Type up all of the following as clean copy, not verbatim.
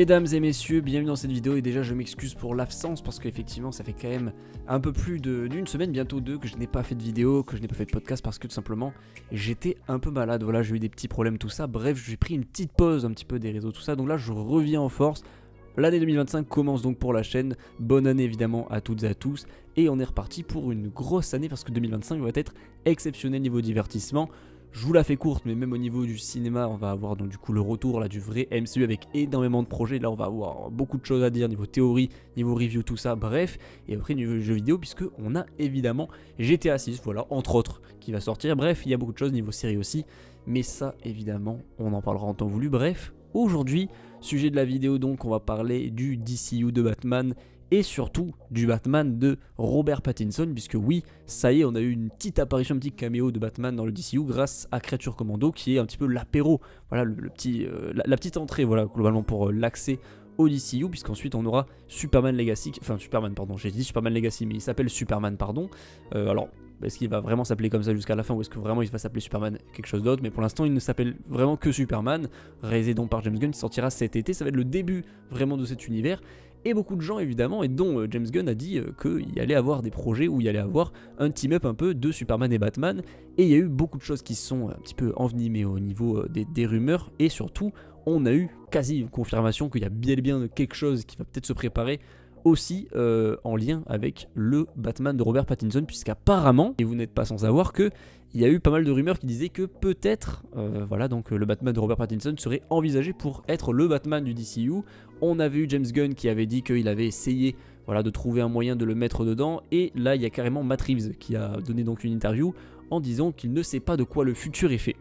Mesdames et messieurs, bienvenue dans cette vidéo et déjà je m'excuse pour l'absence parce qu'effectivement ça fait quand même un peu plus d'une semaine, bientôt deux, que je n'ai pas fait de vidéo, que je n'ai pas fait de podcast parce que tout simplement j'étais un peu malade, voilà, j'ai eu des petits problèmes tout ça, bref j'ai pris une petite pause un petit peu des réseaux tout ça, donc là je reviens en force. L'année 2025 commence donc pour la chaîne, bonne année évidemment à toutes et à tous et on est reparti pour une grosse année parce que 2025 va être exceptionnel niveau divertissement. Je vous la fais courte, mais même au niveau du cinéma, on va avoir donc du coup le retour là du vrai MCU avec énormément de projets. Là, on va avoir beaucoup de choses à dire niveau théorie, niveau review, tout ça, bref. Et après niveau jeux vidéo, puisque on a évidemment GTA 6, voilà, entre autres, qui va sortir. Bref, il y a beaucoup de choses niveau série aussi, mais ça, évidemment, on en parlera en temps voulu. Bref, aujourd'hui, sujet de la vidéo, donc, on va parler du DCU de Batman. Et surtout du Batman de Robert Pattinson, puisque oui, ça y est, on a eu une petite apparition, un petit caméo de Batman dans le DCU grâce à Creature Commando, qui est un petit peu l'apéro, voilà, la petite entrée, voilà, globalement pour l'accès au DCU, puisqu'ensuite on aura Superman Legacy, enfin Superman, pardon, j'ai dit Superman Legacy, mais il s'appelle Superman, pardon, alors... Est-ce qu'il va vraiment s'appeler comme ça jusqu'à la fin ou est-ce que vraiment il va s'appeler Superman quelque chose d'autre? Mais pour l'instant il ne s'appelle vraiment que Superman, réalisé donc par James Gunn, qui sortira cet été. Ça va être le début vraiment de cet univers. Et beaucoup de gens évidemment, et dont James Gunn a dit qu'il allait avoir des projets où il allait avoir un team-up un peu de Superman et Batman. Et il y a eu beaucoup de choses qui se sont un petit peu envenimées au niveau des rumeurs. Et surtout, on a eu quasi une confirmation qu'il y a bien quelque chose qui va peut-être se préparer aussi en lien avec le Batman de Robert Pattinson, puisqu'apparemment, et vous n'êtes pas sans savoir que il y a eu pas mal de rumeurs qui disaient que peut-être voilà, donc le Batman de Robert Pattinson serait envisagé pour être le Batman du DCU. On avait eu James Gunn qui avait dit qu'il avait essayé, voilà, de trouver un moyen de le mettre dedans, et là il y a carrément Matt Reeves qui a donné donc une interview en disant qu'il ne sait pas de quoi le futur est fait.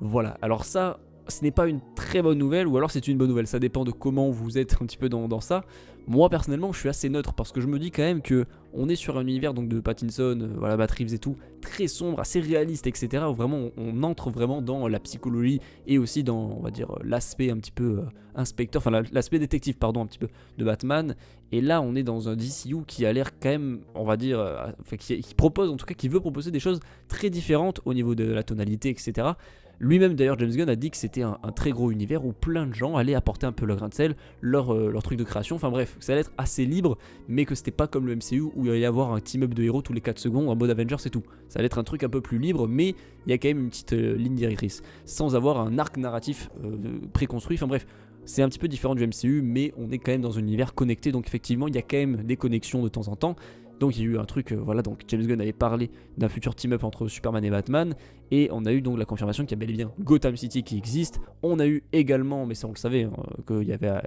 Voilà, alors ça, ce n'est pas une très bonne nouvelle, ou alors c'est une bonne nouvelle, ça dépend de comment vous êtes un petit peu dans ça. Moi personnellement je suis assez neutre parce que je me dis quand même que on est sur un univers donc de Pattinson, voilà, Matt Reeves et tout, très sombre, assez réaliste, etc. Où vraiment on entre vraiment dans la psychologie et aussi dans, on va dire, l'aspect un petit peu inspecteur, enfin l'aspect détective pardon, un petit peu de Batman. Et là on est dans un DCU qui a l'air quand même, on va dire, enfin, qui propose en tout cas, qui veut proposer des choses très différentes au niveau de la tonalité, etc. Lui-même d'ailleurs, James Gunn a dit que c'était un très gros univers où plein de gens allaient apporter un peu leur grain de sel, leur truc de création, enfin bref, ça allait être assez libre, mais que c'était pas comme le MCU où il allait y avoir un team-up de héros tous les 4 secondes en mode Avengers et tout. Ça allait être un truc un peu plus libre, mais il y a quand même une petite ligne directrice, sans avoir un arc narratif préconstruit, enfin bref. C'est un petit peu différent du MCU, mais on est quand même dans un univers connecté, donc effectivement il y a quand même des connexions de temps en temps. Donc il y a eu un truc, voilà, donc James Gunn avait parlé d'un futur team-up entre Superman et Batman, et on a eu donc la confirmation qu'il y a bel et bien Gotham City qui existe. On a eu également, mais ça on le savait, hein, qu'il y avait à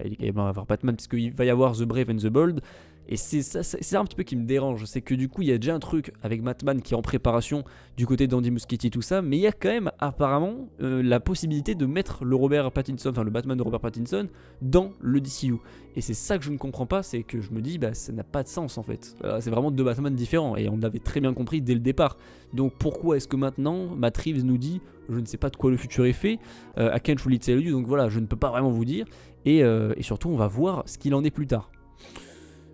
avoir Batman, puisqu'il va y avoir The Brave and the Bold, et c'est ça un petit peu qui me dérange, c'est que du coup il y a déjà un truc avec Batman qui est en préparation du côté d'Andy Muschietti, tout ça, mais il y a quand même apparemment la possibilité de mettre le Robert Pattinson, enfin le Batman de Robert Pattinson dans le DCU. Et c'est ça que je ne comprends pas, c'est que je me dis, bah ça n'a pas de sens en fait. C'est vraiment deux Batman différents, et on l'avait très bien compris dès le départ. Donc pourquoi est-ce que maintenant Matt Reeves nous dit, je ne sais pas de quoi le futur est fait, I can't really tell you, donc voilà, je ne peux pas vraiment vous dire, et surtout on va voir ce qu'il en est plus tard.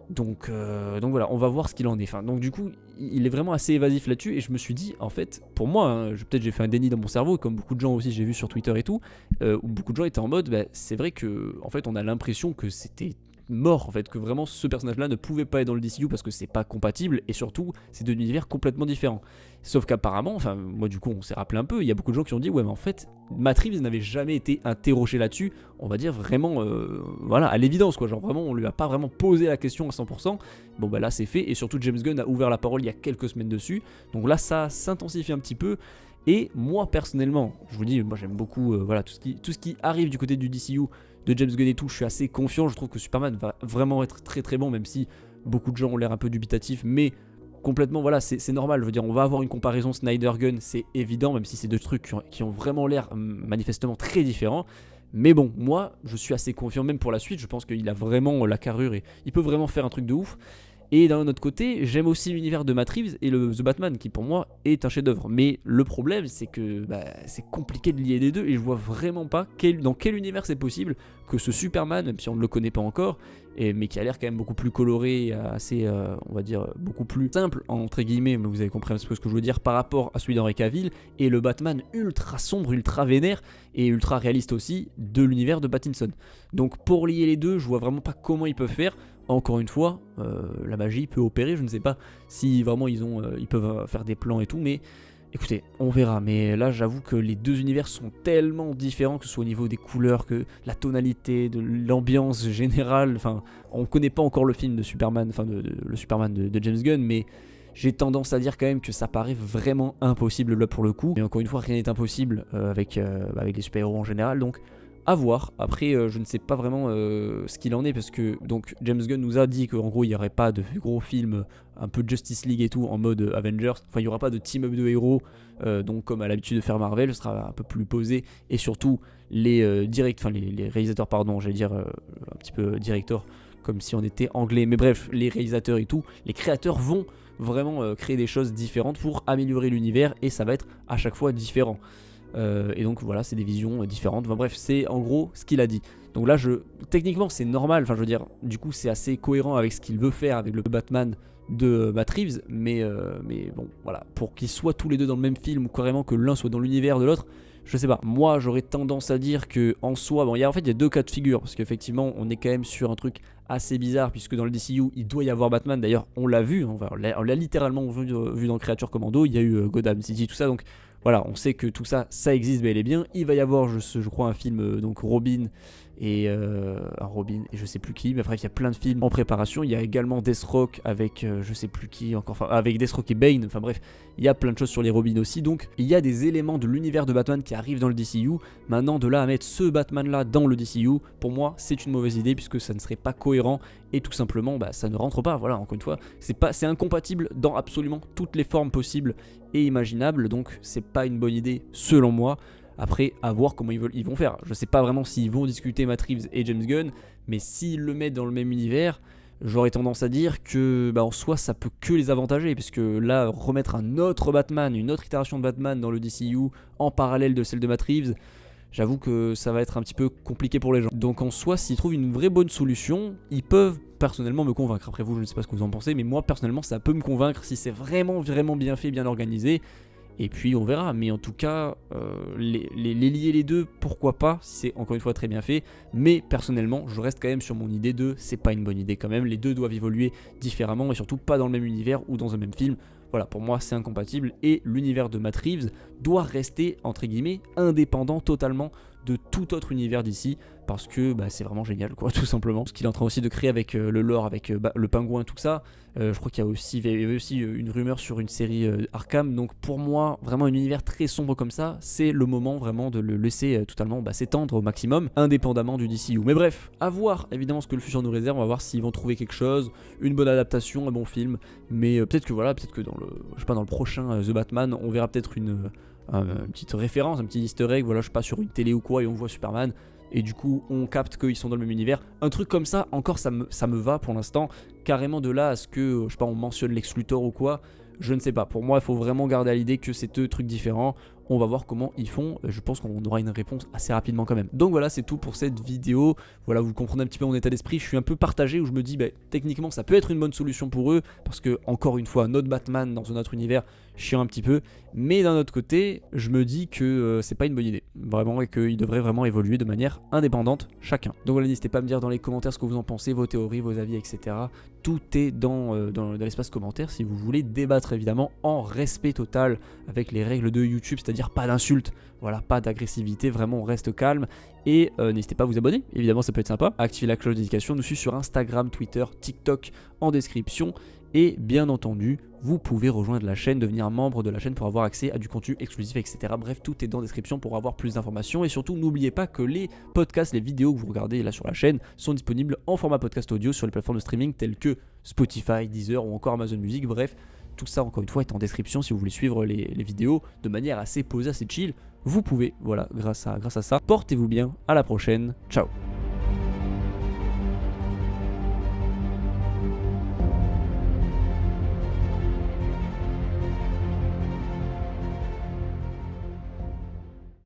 Donc voilà, on va voir ce qu'il en est. Enfin, donc du coup, il est vraiment assez évasif là-dessus, et je me suis dit, en fait, pour moi, hein, peut-être j'ai fait un déni dans mon cerveau, comme beaucoup de gens aussi, j'ai vu sur Twitter et tout, où beaucoup de gens étaient en mode, bah, c'est vrai que, en fait, on a l'impression que c'était mort, en fait, que vraiment ce personnage-là ne pouvait pas être dans le DCU parce que c'est pas compatible, et surtout, c'est deux univers complètement différents. Sauf qu'apparemment, enfin, moi du coup, on s'est rappelé un peu, il y a beaucoup de gens qui ont dit, ouais, mais en fait, Matt Reeves n'avait jamais été interrogé là-dessus, on va dire vraiment, voilà, à l'évidence, quoi, genre vraiment, on lui a pas vraiment posé la question à 100%, bon bah là c'est fait, et surtout James Gunn a ouvert la parole il y a quelques semaines dessus, donc là ça s'intensifie un petit peu. Et moi personnellement, je vous dis, moi j'aime beaucoup voilà, tout ce qui arrive du côté du DCU, de James Gunn et tout, je suis assez confiant, je trouve que Superman va vraiment être très très bon, même si beaucoup de gens ont l'air un peu dubitatifs, mais complètement, voilà, c'est normal, je veux dire, on va avoir une comparaison Snyder-Gunn, c'est évident, même si c'est deux trucs qui ont vraiment l'air manifestement très différents. Mais bon, moi, je suis assez confiant même pour la suite, je pense qu'il a vraiment la carrure et il peut vraiment faire un truc de ouf. Et d'un autre côté, j'aime aussi l'univers de Matt Reeves et The Batman, qui pour moi est un chef-d'œuvre. Mais le problème, c'est que c'est compliqué de lier les deux, et je vois vraiment pas dans quel univers c'est possible que ce Superman, même si on ne le connaît pas encore, mais qui a l'air quand même beaucoup plus coloré, assez, on va dire, beaucoup plus simple, entre guillemets, mais vous avez compris un petit peu ce que je veux dire, par rapport à celui d'Henry Cavill, et le Batman ultra sombre, ultra vénère, et ultra réaliste aussi, de l'univers de Pattinson. Donc pour lier les deux, je vois vraiment pas comment ils peuvent faire. Encore une fois, la magie peut opérer, je ne sais pas si vraiment ils peuvent faire des plans et tout, mais écoutez, on verra. Mais là, j'avoue que les deux univers sont tellement différents, que ce soit au niveau des couleurs, que la tonalité, de l'ambiance générale. Enfin, on connaît pas encore le film de Superman, enfin le Superman de James Gunn, mais j'ai tendance à dire quand même que ça paraît vraiment impossible là pour le coup. Mais encore une fois, rien n'est impossible avec les super-héros en général, donc à voir. Après, je ne sais pas vraiment ce qu'il en est, parce que donc James Gunn nous a dit qu'en gros il n'y aurait pas de gros films un peu Justice League et tout en mode Avengers. Enfin, il n'y aura pas de team-up de héros, donc comme à l'habitude de faire Marvel, ce sera un peu plus posé. Et surtout, les réalisateurs, pardon, j'allais dire un petit peu directeur, comme si on était anglais. Mais bref, les réalisateurs et tout, les créateurs vont vraiment créer des choses différentes pour améliorer l'univers, et ça va être à chaque fois différent. Et donc voilà, c'est des visions différentes. Enfin bref, c'est en gros ce qu'il a dit. Donc là, techniquement, c'est normal. Enfin, je veux dire, du coup, c'est assez cohérent avec ce qu'il veut faire avec le Batman de Matt Reeves. Mais bon, voilà, pour qu'ils soient tous les deux dans le même film, ou carrément que l'un soit dans l'univers de l'autre, je sais pas. Moi, j'aurais tendance à dire que en soi, bon, il y a deux cas de figure, parce qu'effectivement, on est quand même sur un truc assez bizarre, puisque dans le DCU, il doit y avoir Batman. D'ailleurs, on l'a vu, on l'a littéralement vu dans Creature Commando. Il y a eu Gotham City, tout ça, donc. Voilà, on sait que tout ça, ça existe bel et bien. Il va y avoir, je crois, un film, donc Robin et je sais plus qui, mais bref, il y a plein de films en préparation. Il y a également Deathstroke avec je sais plus qui encore, enfin avec Deathstroke et Bane. Enfin bref, il y a plein de choses sur les Robins aussi. Donc il y a des éléments de l'univers de Batman qui arrivent dans le DCU. Maintenant, de là à mettre ce Batman là dans le DCU, pour moi, c'est une mauvaise idée, puisque ça ne serait pas cohérent et tout simplement, ça ne rentre pas. Voilà, encore une fois, c'est incompatible dans absolument toutes les formes possibles et imaginables. Donc c'est pas une bonne idée selon moi. Après, à voir comment ils vont faire. Je sais pas vraiment s'ils vont discuter Matt Reeves et James Gunn, mais s'ils le mettent dans le même univers, j'aurais tendance à dire que en soi ça peut que les avantager, puisque là, remettre un autre Batman, une autre itération de Batman dans le DCU en parallèle de celle de Matt Reeves, j'avoue que ça va être un petit peu compliqué pour les gens. Donc en soi, s'ils trouvent une vraie bonne solution, ils peuvent personnellement me convaincre. Après vous, je ne sais pas ce que vous en pensez, mais moi personnellement ça peut me convaincre si c'est vraiment bien fait, bien organisé. Et puis on verra, mais en tout cas, les lier les deux, pourquoi pas, si c'est encore une fois très bien fait. Mais personnellement, je reste quand même sur mon idée de c'est pas une bonne idée quand même. Les deux doivent évoluer différemment, et surtout pas dans le même univers ou dans un même film. Voilà, pour moi c'est incompatible, et l'univers de Matt Reeves doit rester, entre guillemets, indépendant totalement de tout autre univers d'ici, parce que c'est vraiment génial, quoi, tout simplement. Ce qu'il est en train aussi de créer avec le lore, avec le pingouin, tout ça. Je crois qu'il y avait aussi une rumeur sur une série Arkham. Donc pour moi, vraiment un univers très sombre comme ça, c'est le moment vraiment de le laisser totalement s'étendre au maximum, indépendamment du DCU. Mais bref, à voir évidemment ce que le futur nous réserve. On va voir s'ils vont trouver quelque chose, une bonne adaptation, un bon film. Mais peut-être que dans le prochain The Batman, on verra peut-être une petite référence, un petit easter egg, voilà, je sais pas, sur une télé ou quoi, et on voit Superman, et du coup on capte qu'ils sont dans le même univers. Un truc comme ça, encore ça me va pour l'instant. Carrément de là à ce que, je sais pas, on mentionne Lex Luthor ou quoi, je ne sais pas. Pour moi, il faut vraiment garder à l'idée que c'est deux trucs différents. On va voir comment ils font. Je pense qu'on aura une réponse assez rapidement quand même. Donc voilà, c'est tout pour cette vidéo. Voilà, vous comprenez un petit peu mon état d'esprit. Je suis un peu partagé, où je me dis, techniquement, ça peut être une bonne solution pour eux, parce que, encore une fois, notre Batman dans un autre univers, chiant un petit peu. Mais d'un autre côté, je me dis que c'est pas une bonne idée. Vraiment, et qu'ils devraient vraiment évoluer de manière indépendante, chacun. Donc voilà, n'hésitez pas à me dire dans les commentaires ce que vous en pensez, vos théories, vos avis, etc. Tout est dans l'espace commentaire, si vous voulez débattre, évidemment, en respect total avec les règles de YouTube, c'est-à-dire pas d'insultes, voilà, pas d'agressivité, vraiment on reste calme. Et n'hésitez pas à vous abonner, évidemment ça peut être sympa. Activez la cloche de notification, nous suivre sur Instagram, Twitter, TikTok en description. Et bien entendu, vous pouvez rejoindre la chaîne, devenir membre de la chaîne pour avoir accès à du contenu exclusif, etc. Bref, tout est dans la description pour avoir plus d'informations. Et surtout, n'oubliez pas que les podcasts, les vidéos que vous regardez là sur la chaîne sont disponibles en format podcast audio sur les plateformes de streaming telles que Spotify, Deezer ou encore Amazon Music. Bref, tout ça encore une fois est en description si vous voulez suivre les vidéos de manière assez posée, assez chill. Vous pouvez, voilà, grâce à ça. Portez-vous bien, à la prochaine, ciao.